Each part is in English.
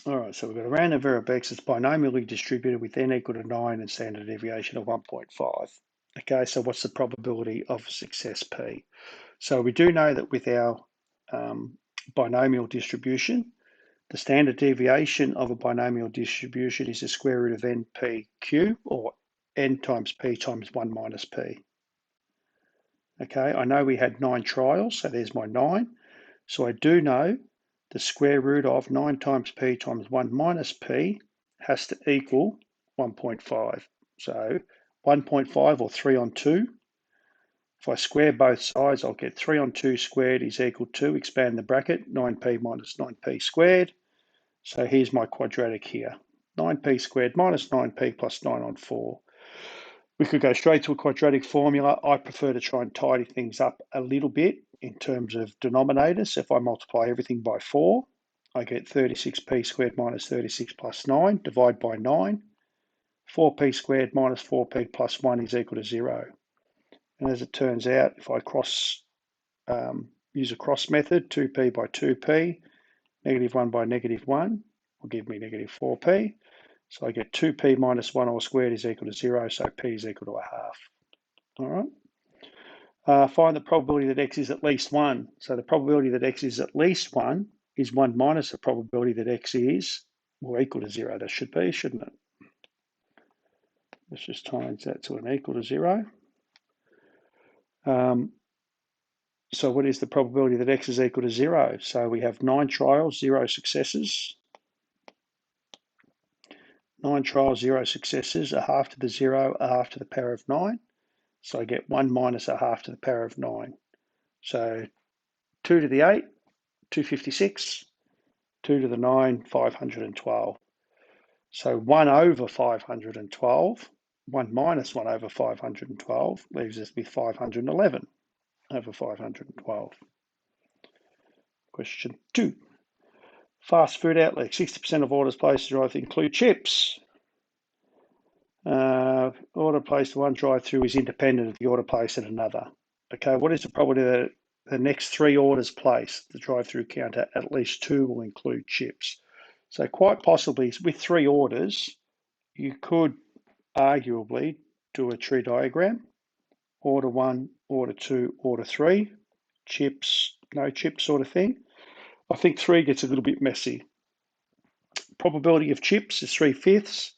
All right, so we've got a random variable x that's binomially distributed with n equal to 9 and standard deviation of 1.5. Okay, so what's the probability of success p? So we do know that with our binomial distribution, the standard deviation of a binomial distribution is the square root of npq, or n times p times 1 minus p. Okay, I know we had 9 trials, so there's my 9. So I do know the square root of 9 times p times 1 minus p has to equal 1.5. So 1.5, or 3 on 2. If I square both sides, I'll get 3 on 2 squared is equal to, expand the bracket, 9p minus 9p squared. So here's my quadratic here. 9p squared minus 9p plus 9 on 4. We could go straight to a quadratic formula. I prefer to try and tidy things up a little bit in terms of denominators. So if I multiply everything by 4, I get 36p squared minus 36 plus 9, divide by 9. 4p squared minus 4p plus 1 is equal to 0. And as it turns out, if I use a cross method, 2p by 2p, negative 1 by negative 1 will give me negative 4p. So I get 2p minus 1 all squared is equal to 0, so p is equal to a half. All right. Find the probability that x is at least 1. So the probability that x is at least 1 is 1 minus the probability that x is more equal to 0. That should be, shouldn't it? Let's just times that to an equal to 0. So what is the probability that x is equal to 0? So we have 9 trials, 0 successes. 9 trials, 0 successes, a half to the 0, a half to the power of 9. So I get 1 minus a half to the power of 9. So 2 to the 8, 256. 2 to the 9, 512. So 1 over 512, 1 minus 1 over 512 leaves us with 511 over 512. Question 2. Fast food outlet, 60% of orders placed to drive-thru include chips. Order placed at one drive-through is independent of the order placed at another. Okay, what is the probability that the next 3 orders placed, the drive-through counter, at least 2 will include chips? So quite possibly with 3 orders, you could arguably do a tree diagram. Order 1, order 2, order 3, chips, no chips sort of thing. I think 3 gets a little bit messy. Probability of chips is 3/5.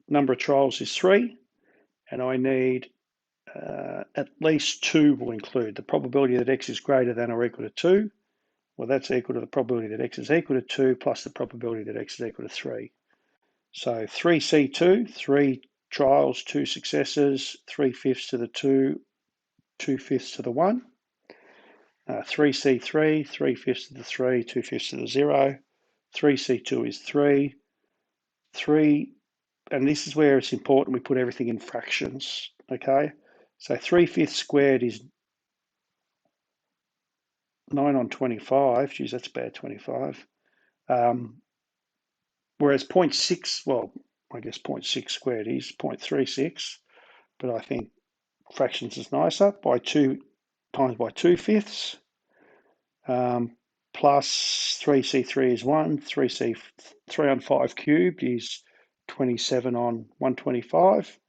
Number of trials is 3. And I need at least 2 will include. The probability that x is greater than or equal to 2, well, that's equal to the probability that x is equal to 2 plus the probability that x is equal to 3. So 3C2, 3 trials, 2 successes, 3/5 to the 2, 2/5 to the 1. 3C3, 3/5 to the 3, 2/5 to the 0. 3C2 is 3. 3, and this is where it's important we put everything in fractions, okay? So 3/5 squared is 9 on 25. Geez, that's bad, 25. Whereas 0.6, well, I guess 0.6 squared is 0.36, but I think fractions is nicer. By 2 times by 2/5, plus 3C3 is 1. 3 on 5 cubed is 27 on 125.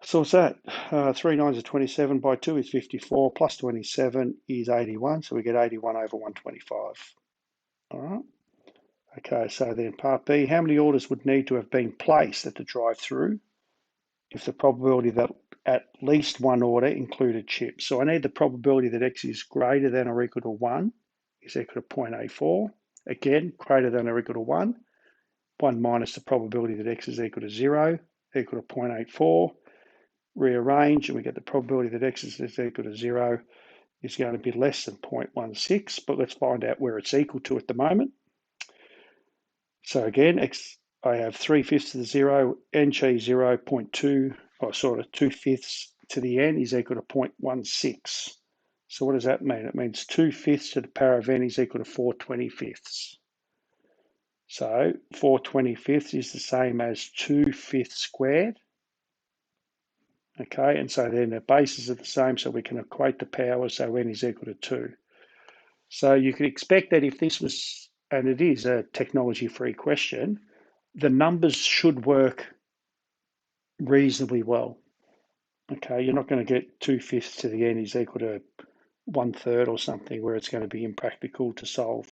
So what's that? 3 nines are 27, by 2 is 54, plus 27 is 81, so we get 81 over 125. All right. Okay, so then part B, how many orders would need to have been placed at the drive-through if the probability that at least 1 order included chips? So I need the probability that x is greater than or equal to 1 is equal to 0.84. Again, greater than or equal to 1. 1 minus the probability that x is equal to 0, equal to 0.84. Rearrange, and we get the probability that x is equal to 0 is going to be less than 0.16, but let's find out where it's equal to at the moment. So again, I have 3/5 to the 0, n cheese 0.2, or sort of 2/5 to the n is equal to 0.16. So what does that mean? It means 2/5 to the power of n is equal to 4/25. So 4/25 is the same as 2/5 squared. Okay, and so then the bases are the same, so we can equate the powers, so n is equal to 2. So you could expect that if this was and it is a technology-free question, the numbers should work reasonably well. Okay, you're not going to get 2/5 to the n is equal to 1/3 or something where it's going to be impractical to solve.